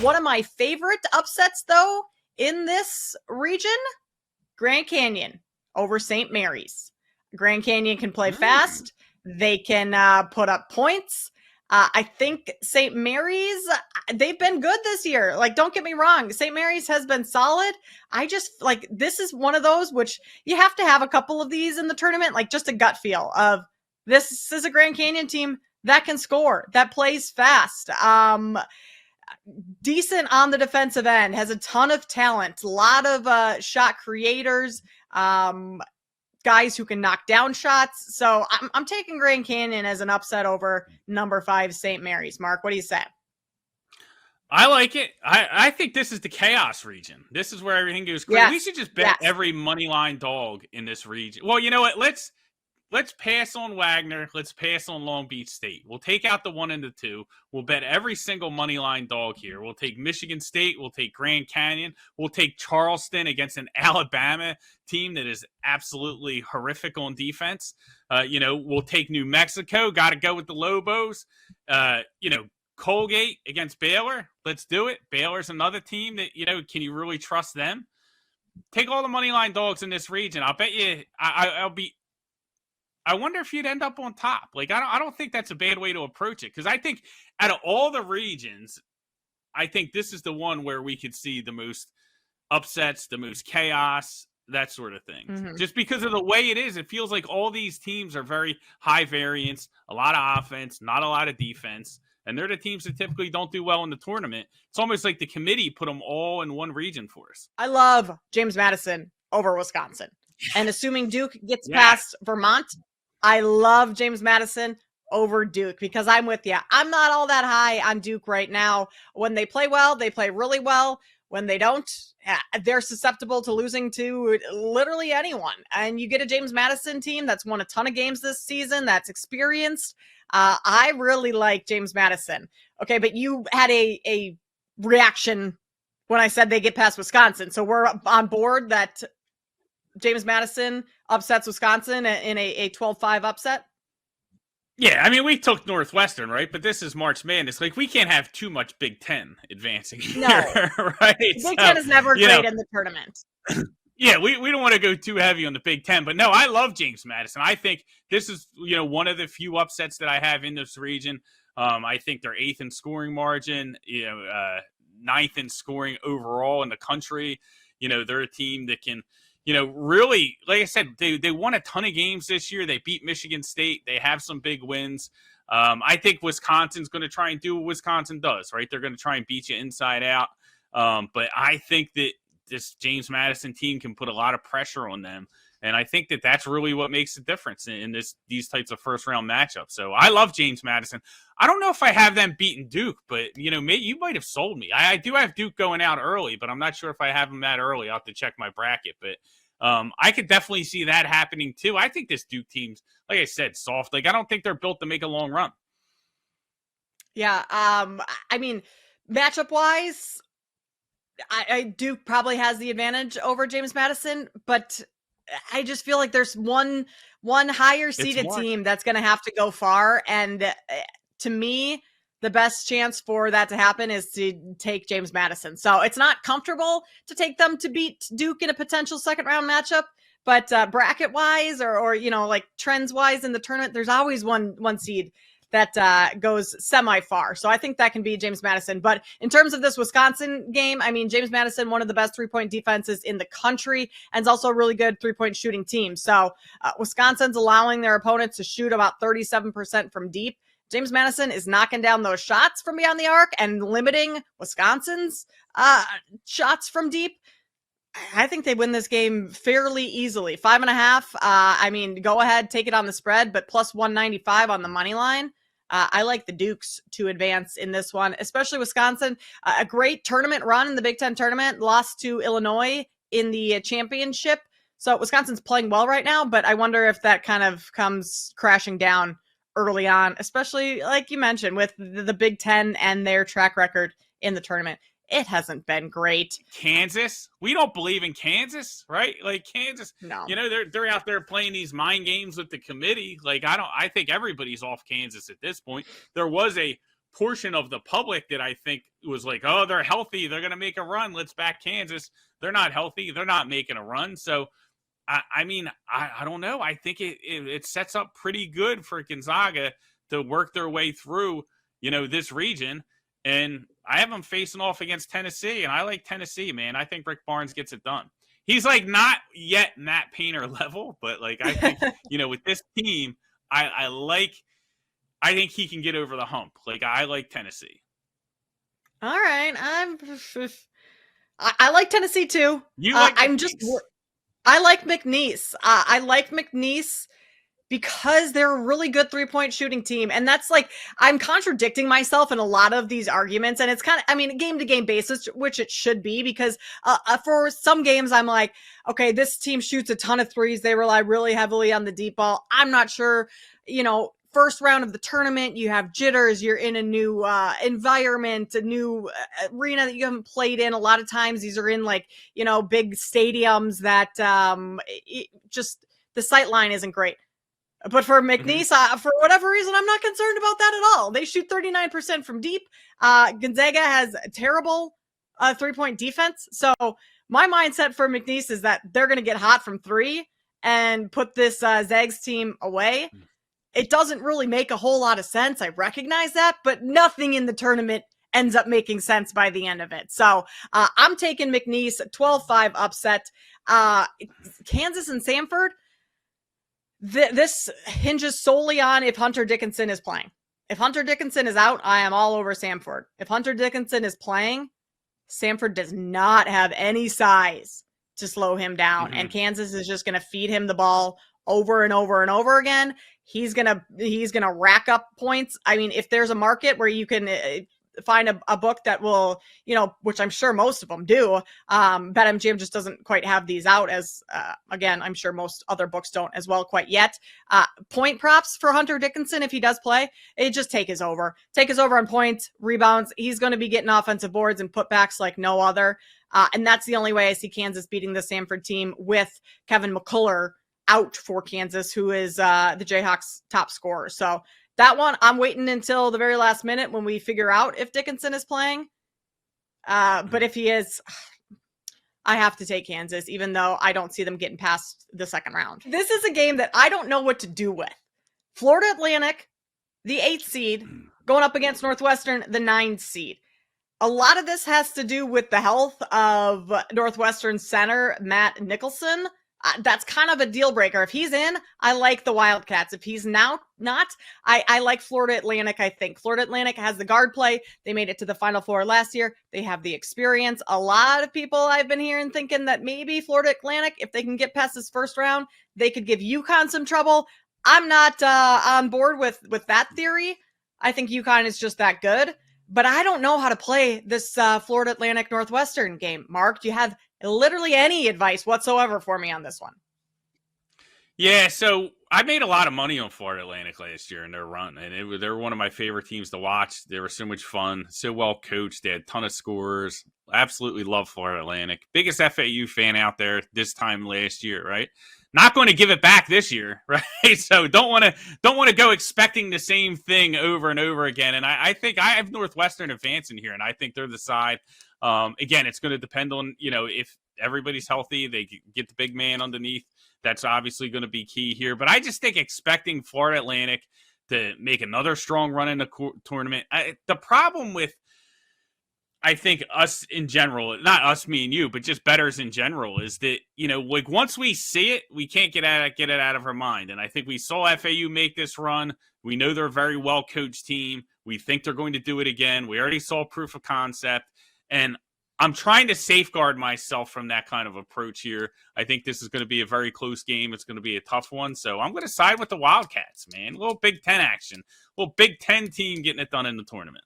One of my favorite upsets, though, in this region, Grand Canyon over St. Mary's. Grand Canyon can play fast. They can put up points. I think St. Mary's, they've been good this year. Like, don't get me wrong. St. Mary's has been solid. I just, like, this is one of those which you have to have a couple of these in the tournament, like just a gut feel of this is a Grand Canyon team that can score, that plays fast. Decent on the defensive end, has a ton of talent, a lot of shot creators, guys who can knock down shots. So I'm taking Grand Canyon as an upset over number 5 St. Mary's. Mark, what do you say? I like it. I think this is the chaos region. This is where everything goes crazy. Yes. We should just bet every money line dog in this region. Well, you know what? Let's pass on Wagner. Let's pass on Long Beach State. We'll take out the 1 and the 2. We'll bet every single money line dog here. We'll take Michigan State. We'll take Grand Canyon. We'll take Charleston against an Alabama team that is absolutely horrific on defense. We'll take New Mexico. Got to go with the Lobos. Colgate against Baylor. Let's do it. Baylor's another team that, can you really trust them? Take all the money line dogs in this region. I'll bet you I wonder if you'd end up on top. Like, I don't think that's a bad way to approach it, because I think out of all the regions, I think this is the one where we could see the most upsets, the most chaos, that sort of thing. Mm-hmm. Just because of the way it is, it feels like all these teams are very high variance, a lot of offense, not a lot of defense, and they're the teams that typically don't do well in the tournament. It's almost like the committee put them all in one region for us. I love James Madison over Wisconsin. And assuming Duke gets past Vermont, I love James Madison over Duke, because I'm with you. I'm not all that high on Duke right now. When they play well, they play really well. When they don't, they're susceptible to losing to literally anyone. And you get a James Madison team that's won a ton of games this season, that's experienced. I really like James Madison. Okay, but you had a reaction when I said they get past Wisconsin. So we're on board that James Madison upsets Wisconsin in a 12-5 upset? Yeah, I mean, we took Northwestern, right? But this is March Madness. Like, we can't have too much Big Ten advancing here, right? Big Ten is never great in the tournament. Yeah, we don't want to go too heavy on the Big Ten. But no, I love James Madison. I think this is, one of the few upsets that I have in this region. I think they're 8th in scoring margin, 9th in scoring overall in the country. They're a team that can, really, like I said, they won a ton of games this year. They beat Michigan State. They have some big wins. I think Wisconsin's going to try and do what Wisconsin does, right? They're going to try and beat you inside out. But I think that this James Madison team can put a lot of pressure on them. And I think that that's really what makes the difference in these types of first-round matchups. So I love James Madison. I don't know if I have them beating Duke, but, you might have sold me. I do have Duke going out early, but I'm not sure if I have them that early. I'll have to check my bracket. But I could definitely see that happening, too. I think this Duke team's, like I said, soft. Like, I don't think they're built to make a long run. Yeah, I mean, matchup-wise, Duke probably has the advantage over James Madison, but I just feel like there's one higher seeded team that's going to have to go far. And to me, the best chance for that to happen is to take James Madison. So it's not comfortable to take them to beat Duke in a potential second round matchup, but bracket wise or like trends wise in the tournament, there's always one seed that goes semi-far. So I think that can be James Madison. But in terms of this Wisconsin game, I mean, James Madison, one of the best three-point defenses in the country, and is also a really good three-point shooting team. So Wisconsin's allowing their opponents to shoot about 37% from deep. James Madison is knocking down those shots from beyond the arc and limiting Wisconsin's shots from deep. I think they win this game fairly easily. 5.5. I mean, go ahead, take it on the spread, but plus 195 on the money line. I like the Dukes to advance in this one, especially Wisconsin. A great tournament run in the Big Ten tournament, lost to Illinois in the championship. So Wisconsin's playing well right now, but I wonder if that kind of comes crashing down early on, especially like you mentioned with the Big Ten and their track record in the tournament. It hasn't been great. Kansas, we don't believe in Kansas, right? Like Kansas, no. They're out there playing these mind games with the committee. Like I think everybody's off Kansas at this point. There was a portion of the public that I think was like, oh, they're healthy, they're going to make a run, let's back Kansas. They're not healthy, they're not making a run. So I mean, I don't know. I think it sets up pretty good for Gonzaga to work their way through, this region. And I have them facing off against Tennessee, and I like Tennessee, man. I think Rick Barnes gets it done. He's like not yet Matt Painter level, but like I think, with this team, I think he can get over the hump. Like I like Tennessee. All right, I like Tennessee too. You like? I like McNeese. I like McNeese because they're a really good 3-point shooting team. And that's like, I'm contradicting myself in a lot of these arguments. And it's kind of, I mean, game to game basis, which it should be, because for some games, I'm like, okay, this team shoots a ton of threes. They rely really heavily on the deep ball. I'm not sure, first round of the tournament, you have jitters, you're in a new environment, a new arena that you haven't played in. A lot of times these are in like, big stadiums that just the sight line isn't great. But for McNeese, for whatever reason, I'm not concerned about that at all. They shoot 39% from deep. Gonzaga has a terrible 3-point defense. So my mindset for McNeese is that they're going to get hot from 3 and put this Zags team away. It doesn't really make a whole lot of sense. I recognize that, but nothing in the tournament ends up making sense by the end of it. So I'm taking McNeese 12-5 upset. Kansas and Samford, this hinges solely on if Hunter Dickinson is playing. If Hunter Dickinson is out, I am all over Samford. If Hunter Dickinson is playing, Samford does not have any size to slow him down. And Kansas is just going to feed him the ball over and over and over again. He's gonna rack up points. I mean, if there's a market where you can find a book that will, which I'm sure most of them do. BetMGM just doesn't quite have these out as, again, I'm sure most other books don't as well quite yet. Point props for Hunter Dickinson, if he does play, just take his over. Take his over on points, rebounds. He's going to be getting offensive boards and putbacks like no other. And that's the only way I see Kansas beating the Samford team with Kevin McCullough out for Kansas, who is the Jayhawks' top scorer. So that one, I'm waiting until the very last minute when we figure out if Dickinson is playing. But if he is, I have to take Kansas, even though I don't see them getting past the second round. This is a game that I don't know what to do with. Florida Atlantic, the 8th seed, going up against Northwestern, the 9th seed. A lot of this has to do with the health of Northwestern center Matt Nicholson. That's kind of a deal breaker. If he's in, I like the Wildcats. If he's now not, I like Florida Atlantic, I think. Florida Atlantic has the guard play. They made it to the Final Four last year. They have the experience. A lot of people I've been hearing thinking that maybe Florida Atlantic, if they can get past this first round, they could give UConn some trouble. I'm not on board with that theory. I think UConn is just that good. But I don't know how to play this Florida Atlantic Northwestern game. Mark, do you have literally any advice whatsoever for me on this one? Yeah, so I made a lot of money on Florida Atlantic last year in their run, and they were one of my favorite teams to watch. They were so much fun, so well coached. They had a ton of scorers. Absolutely love Florida Atlantic. Biggest FAU fan out there this time last year, right? Not going to give it back this year, right? So don't want to go expecting the same thing over and over again. And I think I have Northwestern advancing here, and I think they're the side. Again, it's going to depend on, if everybody's healthy, they get the big man underneath. That's obviously going to be key here. But I just think expecting Florida Atlantic to make another strong run in the tournament. The problem with, I think, us in general, not us, me and you, but just bettors in general, is that, like once we see it, we can't get it out of our mind. And I think we saw FAU make this run. We know they're a very well-coached team. We think they're going to do it again. We already saw proof of concept. And I'm trying to safeguard myself from that kind of approach here. I think this is going to be a very close game. It's going to be a tough one. So I'm going to side with the Wildcats, man. A little Big Ten action. A little Big Ten team getting it done in the tournament.